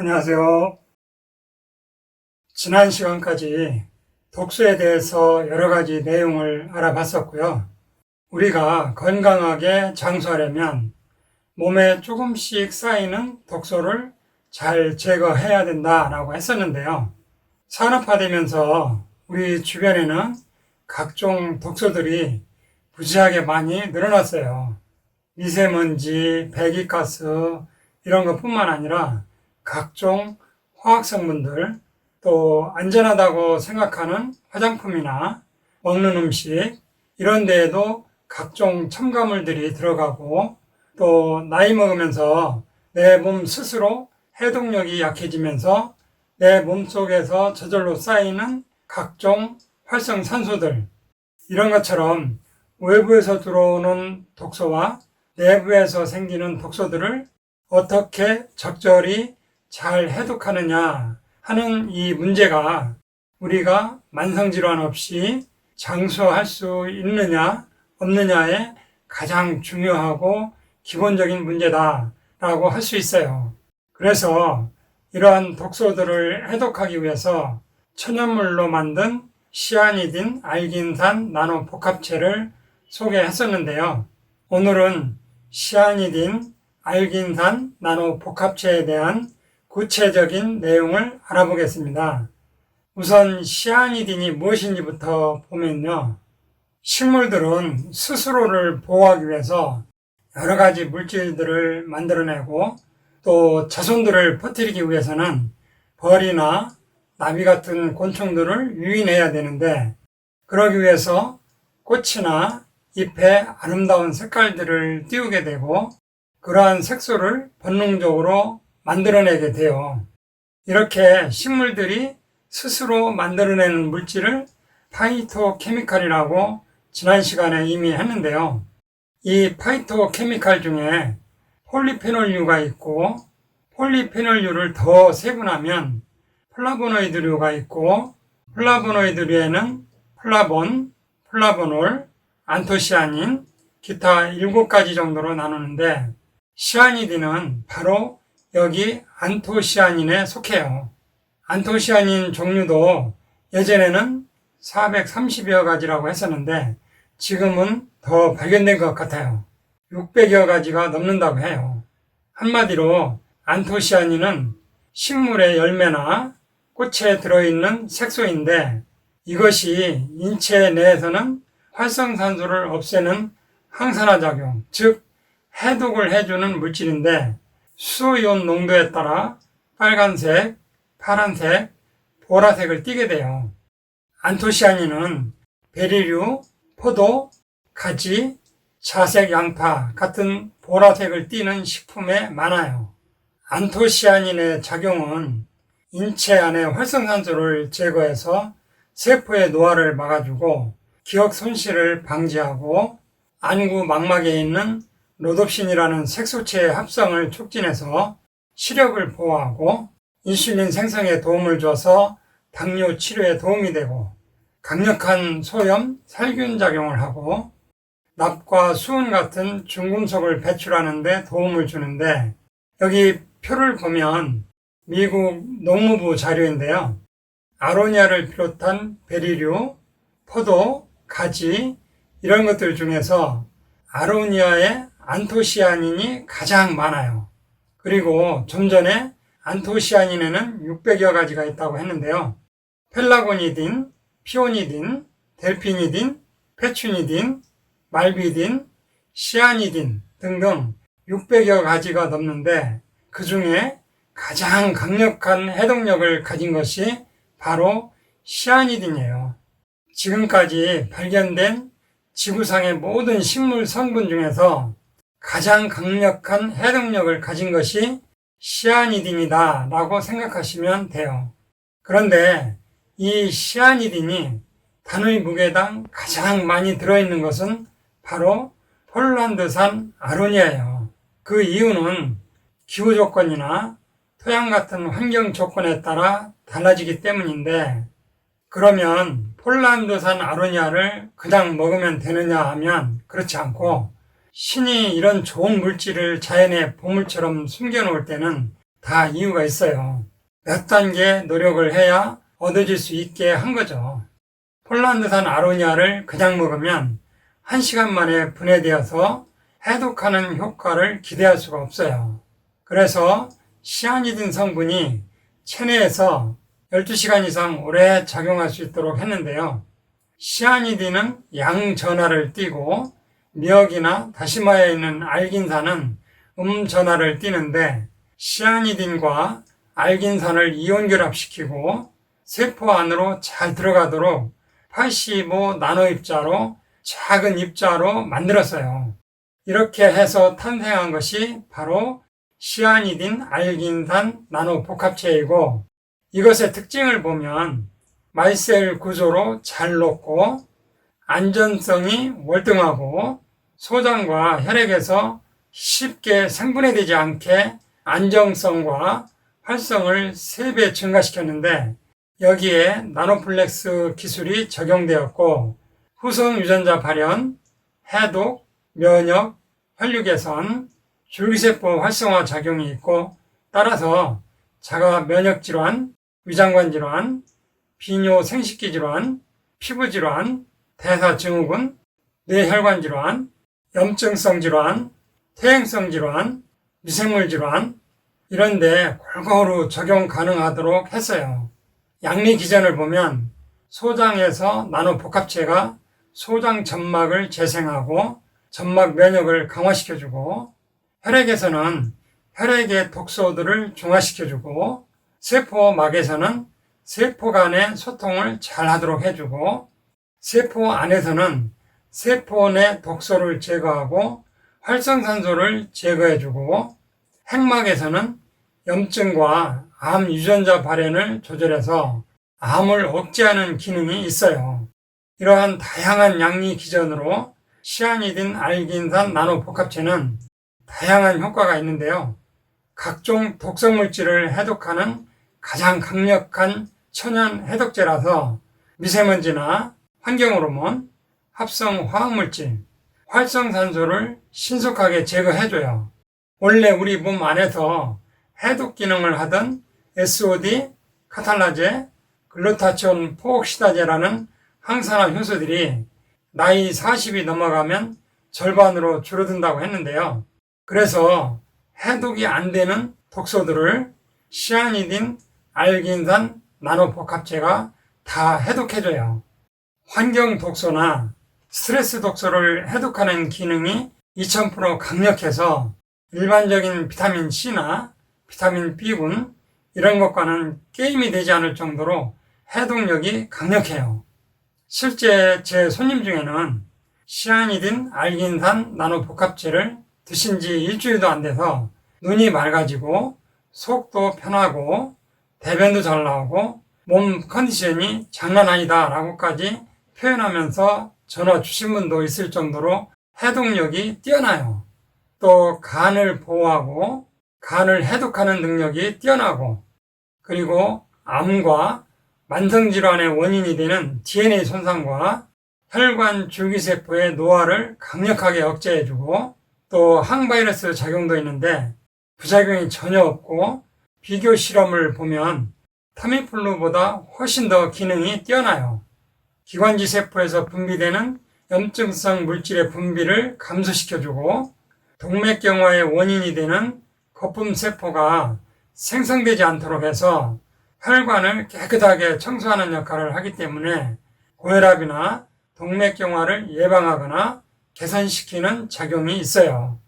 안녕하세요. 지난 시간까지 독소에 대해서 여러 가지 내용을 알아봤었고요. 우리가 건강하게 장수하려면 몸에 조금씩 쌓이는 독소를 잘 제거해야 된다라고 했었는데요. 산업화되면서 우리 주변에는 각종 독소들이 무지하게 많이 늘어났어요. 미세먼지, 배기가스 이런 것뿐만 아니라 각종 화학성분들, 또 안전하다고 생각하는 화장품이나 먹는 음식 이런 데에도 각종 첨가물들이 들어가고, 또 나이 먹으면서 내 몸 스스로 해독력이 약해지면서 내 몸속에서 저절로 쌓이는 각종 활성산소들, 이런 것처럼 외부에서 들어오는 독소와 내부에서 생기는 독소들을 어떻게 적절히 잘 해독하느냐 하는 이 문제가 우리가 만성질환 없이 장수할 수 있느냐 없느냐의 가장 중요하고 기본적인 문제다라고 할 수 있어요. 그래서 이러한 독소들을 해독하기 위해서 천연물로 만든 시아니딘 알긴산 나노 복합체를 소개했었는데요. 오늘은 시아니딘 알긴산 나노 복합체에 대한 구체적인 내용을 알아보겠습니다. 우선 시아니딘이 무엇인지부터 보면요. 식물들은 스스로를 보호하기 위해서 여러 가지 물질들을 만들어내고, 또 자손들을 퍼뜨리기 위해서는 벌이나 나비 같은 곤충들을 유인해야 되는데, 그러기 위해서 꽃이나 잎에 아름다운 색깔들을 띄우게 되고, 그러한 색소를 본능적으로 만들어내게 돼요. 이렇게 식물들이 스스로 만들어내는 물질을 파이토케미칼이라고 지난 시간에 이미 했는데요. 이 파이토케미칼 중에 폴리페놀류가 있고, 폴리페놀류를 더 세분하면 플라보노이드류가 있고, 플라보노이드류에는 플라본, 플라보놀, 안토시아닌, 기타 7가지 정도로 나누는데, 시아니딘은 바로 여기 안토시아닌에 속해요. 안토시아닌 종류도 예전에는 430여 가지라고 했었는데 지금은 더 발견된 것 같아요. 600여 가지가 넘는다고 해요. 한마디로 안토시아닌은 식물의 열매나 꽃에 들어있는 색소인데, 이것이 인체 내에서는 활성산소를 없애는 항산화작용, 즉 해독을 해주는 물질인데, 수소이온 농도에 따라 빨간색, 파란색, 보라색을 띠게 돼요. 안토시아닌은 베리류, 포도, 가지, 자색 양파 같은 보라색을 띠는 식품에 많아요. 안토시아닌의 작용은 인체 안의 활성산소를 제거해서 세포의 노화를 막아주고, 기억 손실을 방지하고, 안구 망막에 있는 로놉신이라는 색소체의 합성을 촉진해서 시력을 보호하고, 인슐린 생성에 도움을 줘서 당뇨 치료에 도움이 되고, 강력한 소염, 살균 작용을 하고, 납과 수은 같은 중금속을 배출하는 데 도움을 주는데, 여기 표를 보면 미국 농무부 자료인데요. 아로니아를 비롯한 베리류, 포도, 가지 이런 것들 중에서 아로니아에 안토시아닌이 가장 많아요. 그리고 좀 전에 안토시아닌에는 600여 가지가 있다고 했는데요. 펠라고니딘, 피오니딘, 델피니딘, 페추니딘, 말비딘, 시아니딘 등등 600여 가지가 넘는데, 그 중에 가장 강력한 해독력을 가진 것이 바로 시아니딘이에요. 지금까지 발견된 지구상의 모든 식물 성분 중에서 가장 강력한 해독력을 가진 것이 시아니딘이다 라고 생각하시면 돼요. 그런데 이 시아니딘이 단위 무게당 가장 많이 들어있는 것은 바로 폴란드산 아로니아예요. 그 이유는 기후 조건이나 토양 같은 환경 조건에 따라 달라지기 때문인데, 그러면 폴란드산 아로니아를 그냥 먹으면 되느냐 하면 그렇지 않고, 신이 이런 좋은 물질을 자연의 보물처럼 숨겨놓을 때는 다 이유가 있어요. 몇 단계 노력을 해야 얻어질 수 있게 한 거죠. 폴란드산 아로니아를 그냥 먹으면 1시간 만에 분해되어서 해독하는 효과를 기대할 수가 없어요. 그래서 시아니딘 성분이 체내에서 12시간 이상 오래 작용할 수 있도록 했는데요. 시아니딘은 양전하를 띠고 미역이나 다시마에 있는 알긴산은 음전하를 띠는데 시아니딘과 알긴산을 이온 결합시키고 세포 안으로 잘 들어가도록 85 나노 입자로 작은 입자로 만들었어요. 이렇게 해서 탄생한 것이 바로 시아니딘 알긴산 나노 복합체이고 이것의 특징을 보면 마이셀 구조로 잘 녹고 안전성이 월등하고 소장과 혈액에서 쉽게 생분해되지 않게 안정성과 활성을 3배 증가시켰는데 여기에 나노플렉스 기술이 적용되었고 후성 유전자 발현, 해독, 면역, 혈류 개선, 줄기세포 활성화 작용이 있고 따라서 자가 면역 질환, 위장관 질환, 비뇨 생식기 질환, 피부 질환, 대사 증후군, 뇌혈관 질환, 염증성 질환, 퇴행성 질환, 미생물 질환 이런 데 골고루 적용 가능하도록 했어요. 양리 기전을 보면 소장에서 나노 복합체가 소장 점막을 재생하고 점막 면역을 강화시켜주고 혈액에서는 혈액의 독소들을 중화시켜주고 세포막에서는 세포 간의 소통을 잘 하도록 해주고 세포 안에서는 세포 내 독소를 제거하고 활성산소를 제거해주고 핵막에서는 염증과 암 유전자 발현을 조절해서 암을 억제하는 기능이 있어요. 이러한 다양한 양리 기전으로 시아니딘 알긴산 나노 복합체는 다양한 효과가 있는데요. 각종 독성물질을 해독하는 가장 강력한 천연 해독제라서 미세먼지나 환경호르몬, 합성 화학물질, 활성산소를 신속하게 제거해줘요. 원래 우리 몸 안에서 해독 기능을 하던 SOD, 카탈라제, 글루타치온 포옥시다제라는 항산화 효소들이 나이 40이 넘어가면 절반으로 줄어든다고 했는데요. 그래서 해독이 안 되는 독소들을 시아니딘, 알긴산, 나노 복합체가 다 해독해줘요. 환경 독소나 스트레스 독소를 해독하는 기능이 2000% 강력해서 일반적인 비타민 C나 비타민 B군 이런 것과는 게임이 되지 않을 정도로 해독력이 강력해요. 실제 제 손님 중에는 시아니딘, 알긴산, 나노 복합체를 드신 지 일주일도 안 돼서 눈이 맑아지고 속도 편하고 대변도 잘 나오고 몸 컨디션이 장난 아니다 라고까지 표현하면서 전화 주신 분도 있을 정도로 해독력이 뛰어나요. 또 간을 보호하고 간을 해독하는 능력이 뛰어나고 그리고 암과 만성질환의 원인이 되는 DNA 손상과 혈관 줄기세포의 노화를 강력하게 억제해주고 또 항바이러스 작용도 있는데 부작용이 전혀 없고 비교 실험을 보면 타미플루보다 훨씬 더 기능이 뛰어나요. 기관지 세포에서 분비되는 염증성 물질의 분비를 감소시켜주고 동맥경화의 원인이 되는 거품세포가 생성되지 않도록 해서 혈관을 깨끗하게 청소하는 역할을 하기 때문에 고혈압이나 동맥경화를 예방하거나 개선시키는 작용이 있어요.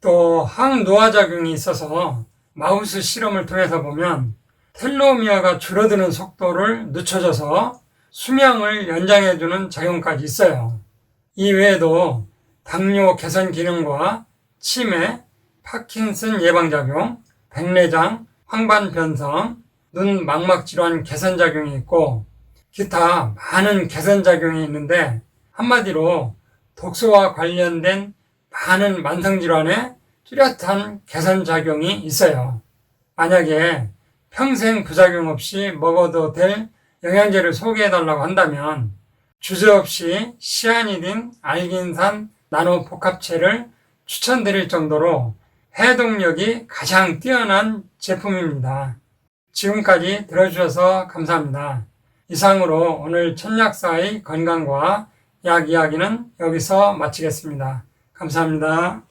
또 항노화 작용이 있어서 마우스 실험을 통해서 보면 텔로미어가 줄어드는 속도를 늦춰줘서 수명을 연장해주는 작용까지 있어요. 이 외에도 당뇨 개선 기능과 치매, 파킨슨 예방작용, 백내장, 황반변성, 눈 망막 질환 개선 작용이 있고 기타 많은 개선 작용이 있는데 한마디로 독소와 관련된 많은 만성질환에 뚜렷한 개선 작용이 있어요. 만약에 평생 부작용 없이 먹어도 될 영양제를 소개해달라고 한다면 주저없이 시아니딘, 알긴산, 나노 복합체를 추천드릴 정도로 해독력이 가장 뛰어난 제품입니다. 지금까지 들어주셔서 감사합니다. 이상으로 오늘 천약사의 건강과 약 이야기는 여기서 마치겠습니다. 감사합니다.